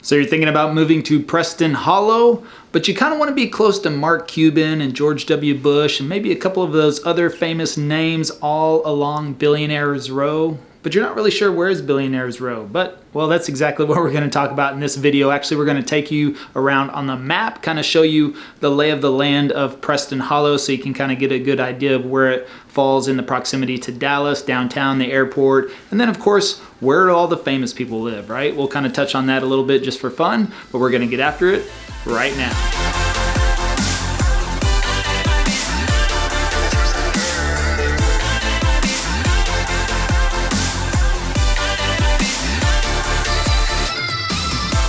So you're thinking about moving to Preston Hollow, but you kind of want to be close to Mark Cuban and George W. Bush and maybe a couple of those other famous names all along Billionaire's Row. But you're not really sure where's Billionaire's Row. But, well, that's exactly what we're going to talk about in this video. Actually, we're going to take you around on the map, kind of show you the lay of the land of Preston Hollow so you can kind of get a good idea of where it falls in the proximity to Dallas, downtown, the airport, and then, of course, where all the famous people live, right? We'll kind of touch on that a little bit just for fun, but we're going to get after it right now.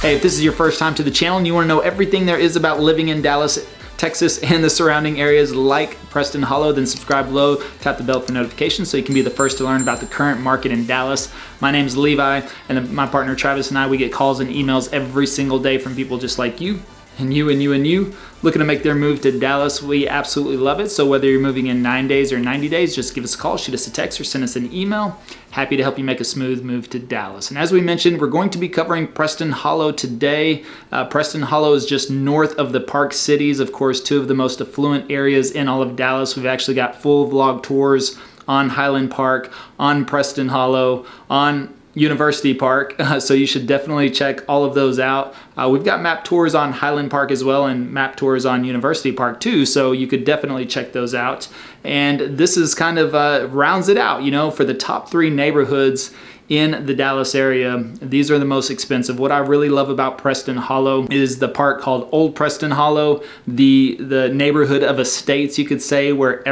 Hey, if this is your first time to the channel and you want to know everything there is about living in Dallas, Texas, and the surrounding areas like Preston Hollow, then subscribe below, tap the bell for notifications so you can be the first to learn about the current market in Dallas. My name is Levi, and my partner Travis and I, we get calls and emails every single day from people just like you, and you, and you, and you, looking to make their move to Dallas. We absolutely love it. So whether you're moving in 9 days or 90 days, just give us a call, shoot us a text, or send us an email. Happy to help you make a smooth move to Dallas. And as we mentioned, we're going to be covering Preston Hollow today. Preston Hollow is just north of the Park Cities, of course, two of the most affluent areas in all of Dallas. We've actually got full vlog tours on Highland Park, on Preston Hollow, on University Park, so you should definitely check all of those out. We've got map tours on Highland Park as well and map tours on University Park too, so you could definitely check those out. And this is kind of rounds it out, you know, for the top 3 neighborhoods in the Dallas area. These are the most expensive. What I really love about Preston Hollow is the part called Old Preston Hollow, the neighborhood of estates, you could say, where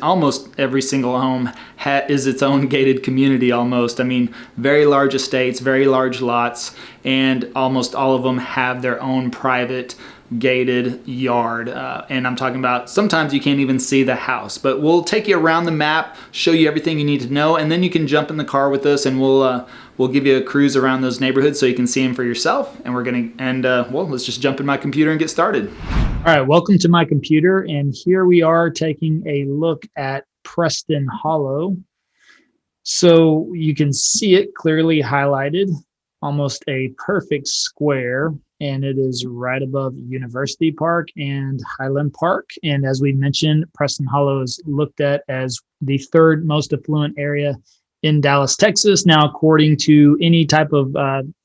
almost every single home is its own gated community almost. I mean, very large estates, very large lots, and almost all of them have their own private gated yard, and I'm talking about sometimes you can't even see the house, but we'll take you around the map, show you everything you need to know, and then you can jump in the car with us and we'll give you a cruise around those neighborhoods so you can see them for yourself. And well, let's just jump in my computer and get started. All right, welcome to my computer, and here we are taking a look at Preston Hollow. So you can see it clearly highlighted, almost a perfect square, and it is right above University Park and Highland Park. And as we mentioned, Preston Hollow is looked at as the 3rd most affluent area in Dallas, Texas. Now, according to any type of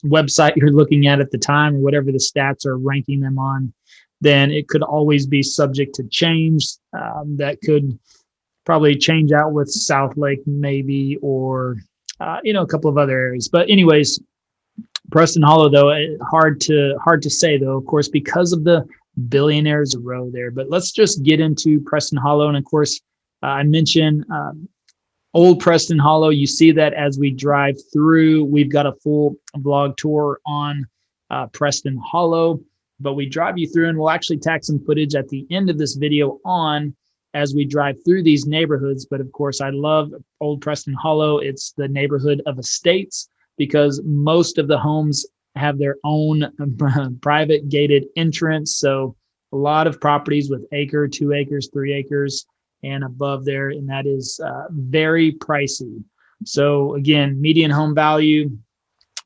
website you're looking at the time, or whatever the stats are ranking them on, then it could always be subject to change. That could probably change out with South Lake maybe, or a couple of other areas. But anyways, Preston Hollow, though, hard to say, though, of course, because of the Billionaire's Row there. But let's just get into Preston Hollow. And of course, I mentioned Old Preston Hollow. You see that as we drive through. We've got a full vlog tour on Preston Hollow, but we drive you through, and we'll actually tack some footage at the end of this video on as we drive through these neighborhoods. But of course, I love Old Preston Hollow. It's the neighborhood of estates, because most of the homes have their own private gated entrance. So a lot of properties with 1 acre, 2 acres, 3 acres and above there, and that is very pricey. So again, median home value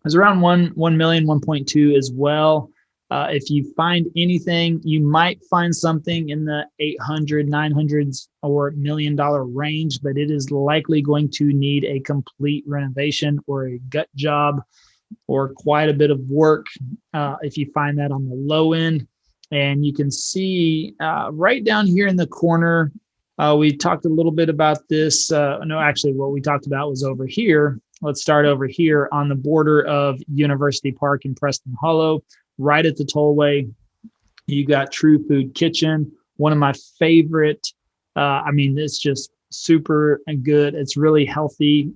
is around 1 million, 1.2 as well. If you find anything, you might find something in the 800, 900s or $1 million range, but it is likely going to need a complete renovation or a gut job or quite a bit of work if you find that on the low end. And you can see right down here in the corner, we talked a little bit about this. No, actually, what we talked about was over here. Let's start over here on the border of University Park in Preston Hollow. Right at the tollway, you got True Food Kitchen, one of my favorite. It's just super good. It's really healthy,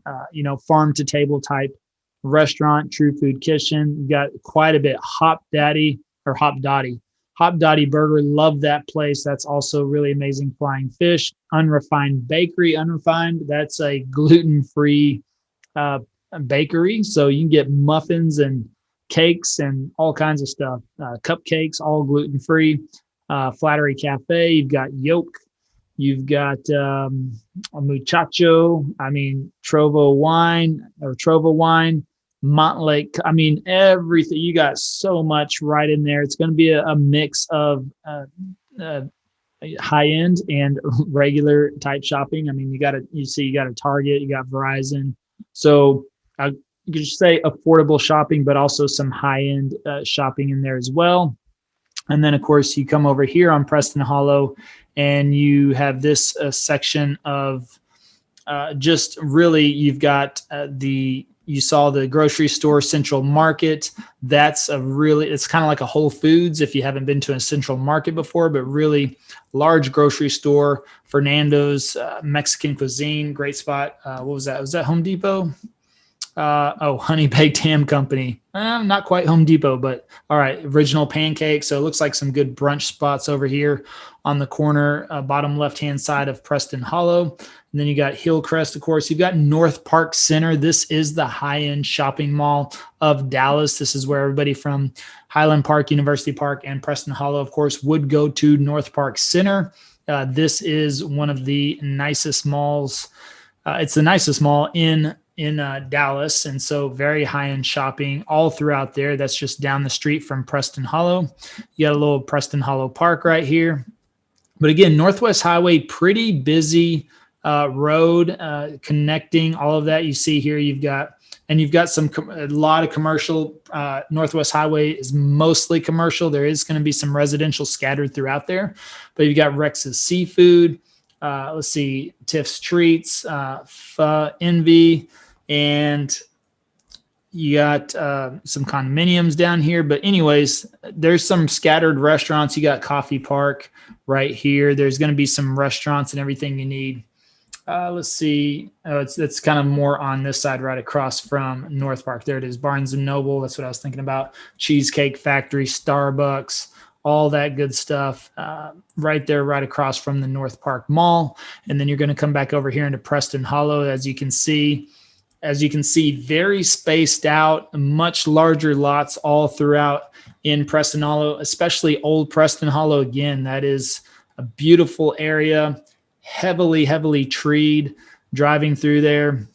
farm to table type restaurant, True Food Kitchen. You got quite a bit. Hop Dottie Burger. Love that place. That's also really amazing. Flying Fish, Unrefined Bakery. Unrefined, that's a gluten-free bakery. So you can get muffins and cakes and all kinds of stuff. Cupcakes, all gluten-free. Flattery Cafe. You've got Yolk. You've got a Muchacho. Trovo Wine. Montlake. I mean, everything. You got so much right in there. It's going to be a mix of uh, high end and regular type shopping. I mean, you got a Target, you got Verizon. So I you could just say affordable shopping, but also some high end shopping in there as well. And then, of course, you come over here on Preston Hollow and you have this section of just really, you've got you saw the grocery store central market. It's kind of like a Whole Foods if you haven't been to a central market before, but really large grocery store. Fernando's Mexican cuisine, great spot. What was that? Was that Home Depot? Honey Baked Ham Company. Not quite Home Depot, but all right. Original Pancakes. So it looks like some good brunch spots over here on the corner, bottom left-hand side of Preston Hollow. And then you got Hillcrest, of course. You've got North Park Center. This is the high-end shopping mall of Dallas. This is where everybody from Highland Park, University Park, and Preston Hollow, of course, would go to North Park Center. This is one of the nicest malls. It's the nicest mall in Dallas, and so very high-end shopping all throughout there. That's just down the street from Preston Hollow. You got a little Preston Hollow Park right here. But again, Northwest Highway, pretty busy road connecting all of that. You see here, you've got a lot of commercial. Northwest Highway is mostly commercial. There is going to be some residential scattered throughout there, but you've got Rex's Seafood. Let's see, Tiff's Treats, Envy, and you got some condominiums down here. But anyways, there's some scattered restaurants. You got Coffee Park right here. There's going to be some restaurants and everything you need. Let's see. It's kind of more on this side right across from North Park. There it is, Barnes & Noble. That's what I was thinking about. Cheesecake Factory, Starbucks, all that good stuff right there, right across from the North Park Mall. And then you're going to come back over here into Preston Hollow. As you can see, very spaced out, much larger lots all throughout in Preston Hollow, especially Old Preston Hollow. Again, that is a beautiful area, heavily treed. Driving through there,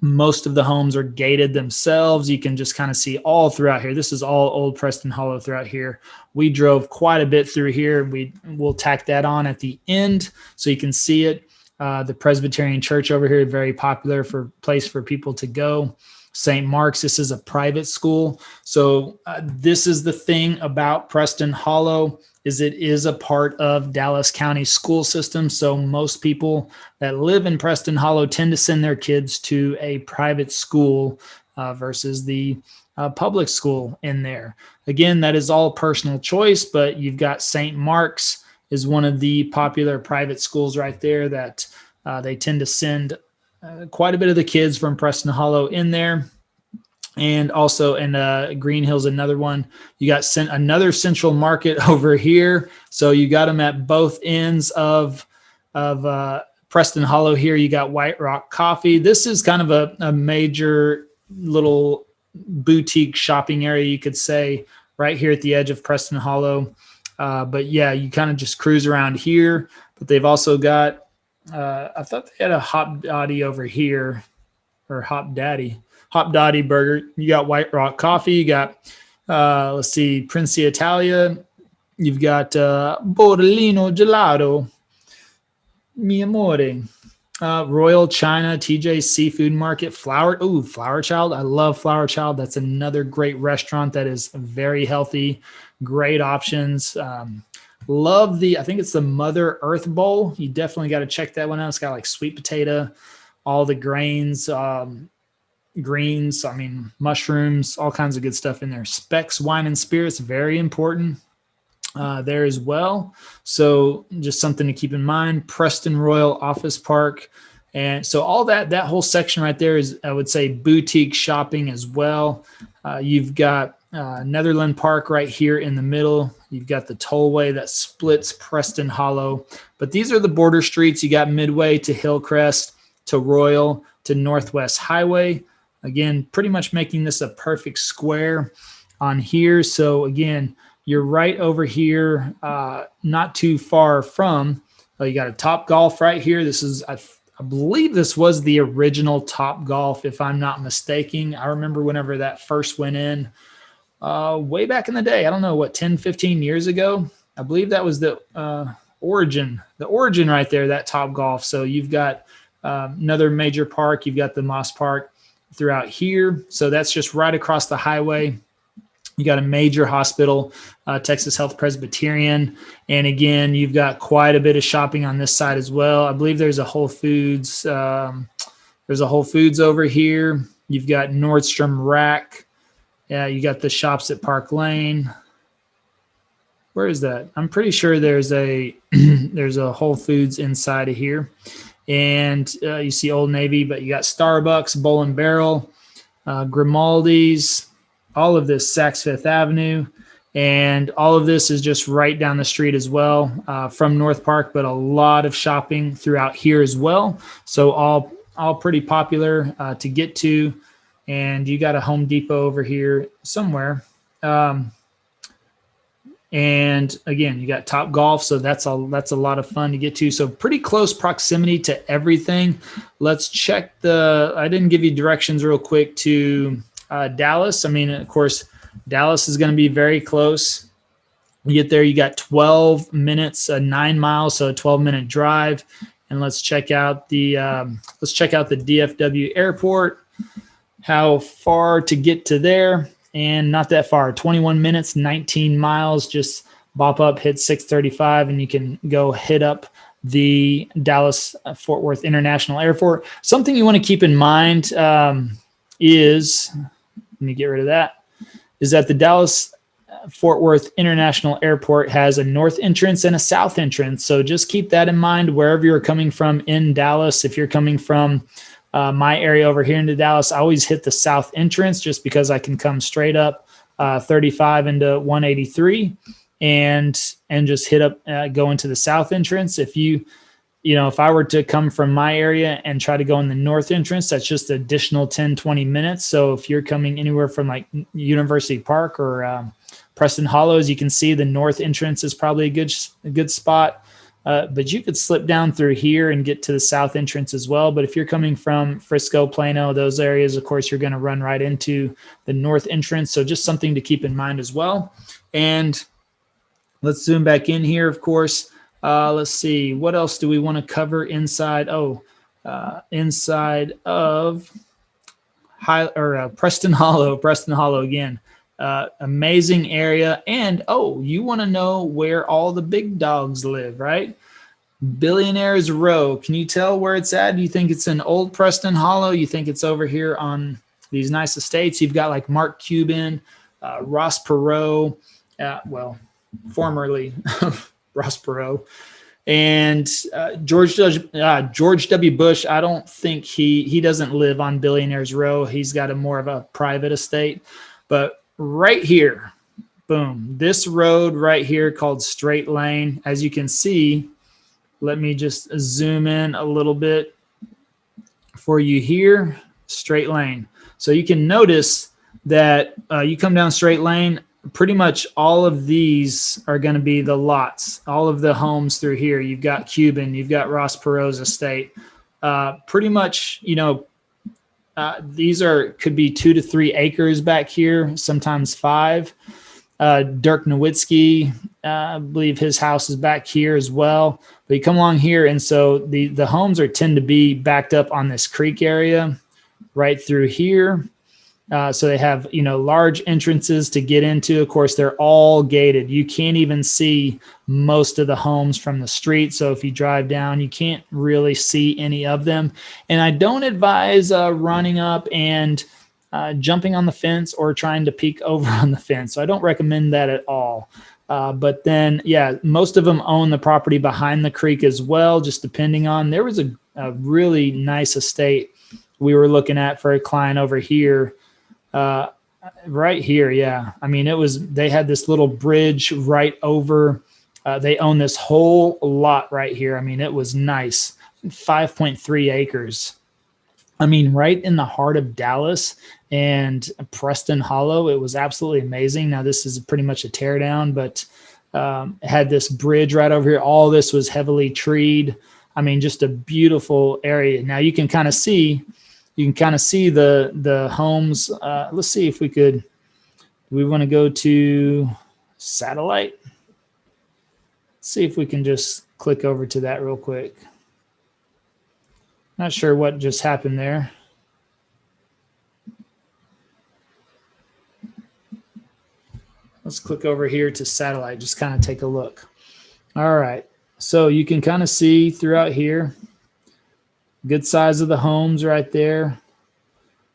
most of the homes are gated themselves. You can just kind of see all throughout here. This is all Old Preston Hollow throughout here. We drove quite a bit through here. We'll tack that on at the end so you can see it. The Presbyterian Church over here, very popular place for people to go. St. Mark's, this is a private school. So this is the thing about Preston Hollow, is it is a part of Dallas County school system. So most people that live in Preston Hollow tend to send their kids to a private school versus the public school in there. Again, that is all personal choice, but you've got St. Mark's is one of the popular private schools right there that they tend to send quite a bit of the kids from Preston Hollow in there. And also in Green Hills, another one. You got another central market over here. So you got them at both ends of Preston Hollow here. You got White Rock Coffee. This is kind of a major little boutique shopping area, you could say, right here at the edge of Preston Hollow. But yeah, you kind of just cruise around here. But they've also got, I thought they had a Hop Dottie over here, or Hop Dottie Burger. You got White Rock Coffee. You got, let's see, Princi Italia. You've got Borlino Gelato, Mi Amore. Royal China, TJ's Seafood Market, Flower Child. I love Flower Child. That's another great restaurant that is very healthy, great options. Love I think it's the Mother Earth Bowl. You definitely got to check that one out. It's got like sweet potato, all the grains, greens, mushrooms, all kinds of good stuff in there. Specs Wine and Spirits, very important there as well. So just something to keep in mind. Preston Royal Office Park. And so all that whole section right there is, I would say, boutique shopping as well. You've got Netherland Park right here in the middle. You've got the tollway that splits Preston Hollow. But these are the border streets. You got Midway to Hillcrest to Royal to Northwest Highway. Again, pretty much making this a perfect square on here. So again, you're right over here, not too far from, you got a Top Golf right here. This is, I believe this was the original Top Golf, if I'm not mistaken. I remember whenever that first went in way back in the day. I don't know, 10, 15 years ago. I believe that was the origin right there, that Top Golf. So you've got another major park. You've got the Moss Park throughout here. So that's just right across the highway. You got a major hospital, Texas Health Presbyterian. And again, you've got quite a bit of shopping on this side as well. I believe there's a Whole Foods. There's a Whole Foods over here. You've got Nordstrom Rack. Yeah, you got the shops at Park Lane. Where is that? I'm pretty sure there's a there's a Whole Foods inside of here. And you see Old Navy, but you got Starbucks, Bowl and Barrel, Grimaldi's, all of this, Saks Fifth Avenue. And all of this is just right down the street as well from North Park, but a lot of shopping throughout here as well. So all pretty popular to get to. And you got a Home Depot over here somewhere. And again, you got Top Golf, so that's a lot of fun to get to. So pretty close proximity to everything. Let's check I didn't give you directions real quick to Dallas. I mean, of course, Dallas is going to be very close. You get there, you got 12 minutes, 9 miles, so a 12-minute drive. And let's check out the DFW airport. How far to get to there? And not that far, 21 minutes, 19 miles. Just bop up, hit 635, and you can go hit up the Dallas Fort Worth International Airport. Something you want to keep in mind is, let me get rid of that, is that the Dallas Fort Worth International Airport has a north entrance and a south entrance. So just keep that in mind wherever you're coming from in Dallas. If you're coming from my area over here into Dallas, I always hit the south entrance just because I can come straight up 35 into 183 and just hit up, go into the south entrance. If I were to come from my area and try to go in the north entrance, that's just additional 10, 20 minutes. So if you're coming anywhere from like University Park or Preston Hollow, as you can see, the north entrance is probably a good spot. But you could slip down through here and get to the south entrance as well. But if you're coming from Frisco, Plano, those areas, of course, you're going to run right into the north entrance. So just something to keep in mind as well. And let's zoom back in here, of course. Let's see. What else do we want to cover inside? Inside of Preston Hollow again. Amazing area. And, you want to know where all the big dogs live, right? Billionaire's Row. Can you tell where it's at? Do you think it's in Old Preston Hollow? You think it's over here on these nice estates? You've got like Mark Cuban, Ross Perot, formerly Ross Perot, and George W. Bush. I don't think he doesn't live on Billionaire's Row. He's got a more of a private estate. But right here, boom, this road right here called Straight Lane. As you can see, let me just zoom in a little bit for you here. Straight Lane. So you can notice that you come down Straight Lane, pretty much all of these are going to be the lots, all of the homes through here. You've got Cuban, you've got Ross Perot's estate. Pretty much, these could be 2 to 3 acres back here, sometimes 5. Dirk Nowitzki, I believe his house is back here as well. But you come along here, and so the homes tend to be backed up on this creek area right through here. So they have, large entrances to get into. Of course, they're all gated. You can't even see most of the homes from the street. So if you drive down, you can't really see any of them. And I don't advise running up and jumping on the fence or trying to peek over on the fence. So I don't recommend that at all. But then, most of them own the property behind the creek as well, just depending on. There was a really nice estate we were looking at for a client over here. Right here. Yeah. I mean, they had this little bridge right over, they own this whole lot right here. I mean, it was nice. 5.3 acres. I mean, right in the heart of Dallas and Preston Hollow. It was absolutely amazing. Now this is pretty much a teardown, but, it had this bridge right over here. All this was heavily treed. I mean, just a beautiful area. Now you can kind of see the homes. Let's see if we could. We want to go to satellite. See if we can just click over to that real quick. Not sure what just happened there. Let's click over here to satellite, just kind of take a look. All right. So you can kind of see throughout here, good size of the homes right there.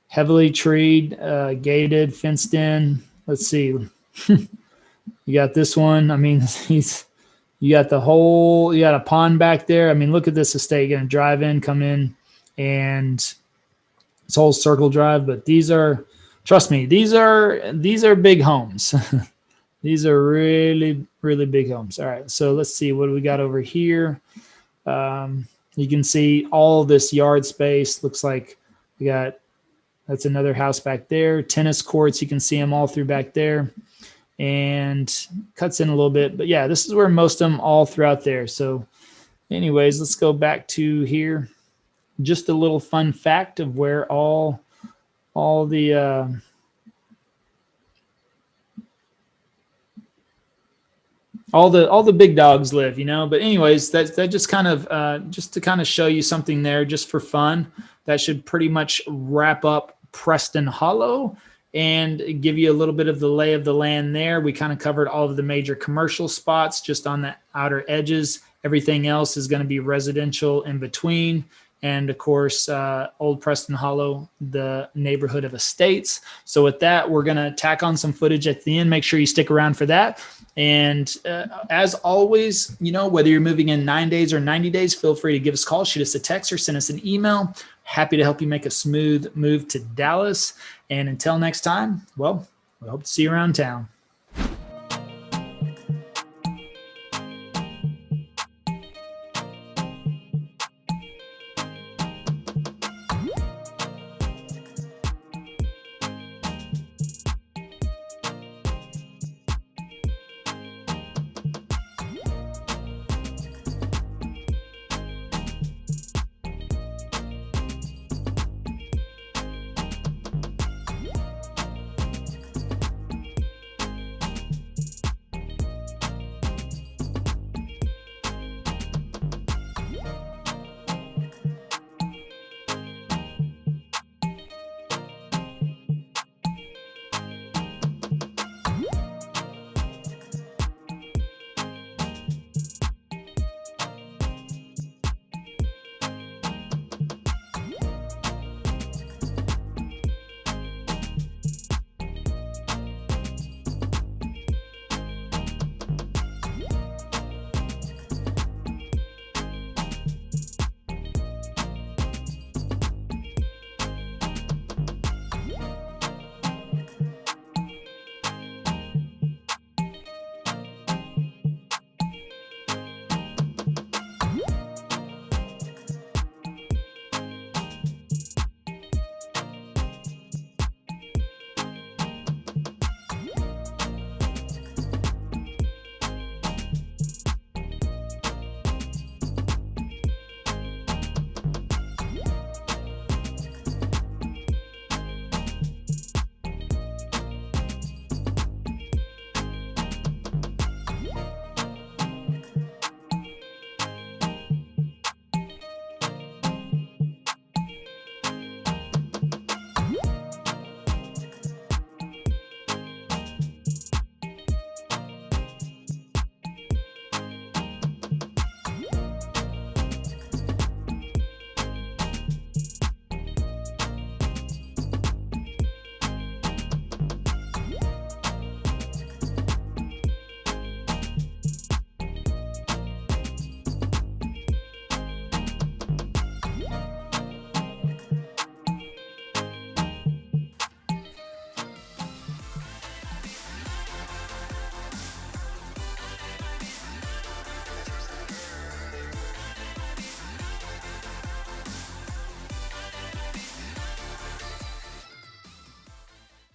Heavily treed, gated, fenced in. Let's see. You got this one. I mean, you got a pond back there. I mean, look at this estate. You're going to drive in, come in, and it's whole circle drive. But these are, trust me, these are big homes. These are really, really big homes. All right, so let's see. What do we got over here? You can see all this yard space. Looks like we got, that's another house back there. Tennis courts, you can see them all through back there. And cuts in a little bit. But yeah, this is where most of them all throughout there. So anyways, let's go back to here. Just a little fun fact of where all the big dogs live, you know. But anyways, that just kind of just to kind of show you something there, just for fun. That should pretty much wrap up Preston Hollow and give you a little bit of the lay of the land there. We kind of covered all of the major commercial spots just on the outer edges. Everything else is going to be residential in between. And of course, Old Preston Hollow, the neighborhood of estates. So with that, we're going to tack on some footage at the end. Make sure you stick around for that. And as always, you know, whether you're moving in 9 days or 90 days, feel free to give us a call, shoot us a text, or send us an email. Happy to help you make a smooth move to Dallas. And until next time, well, we hope to see you around town.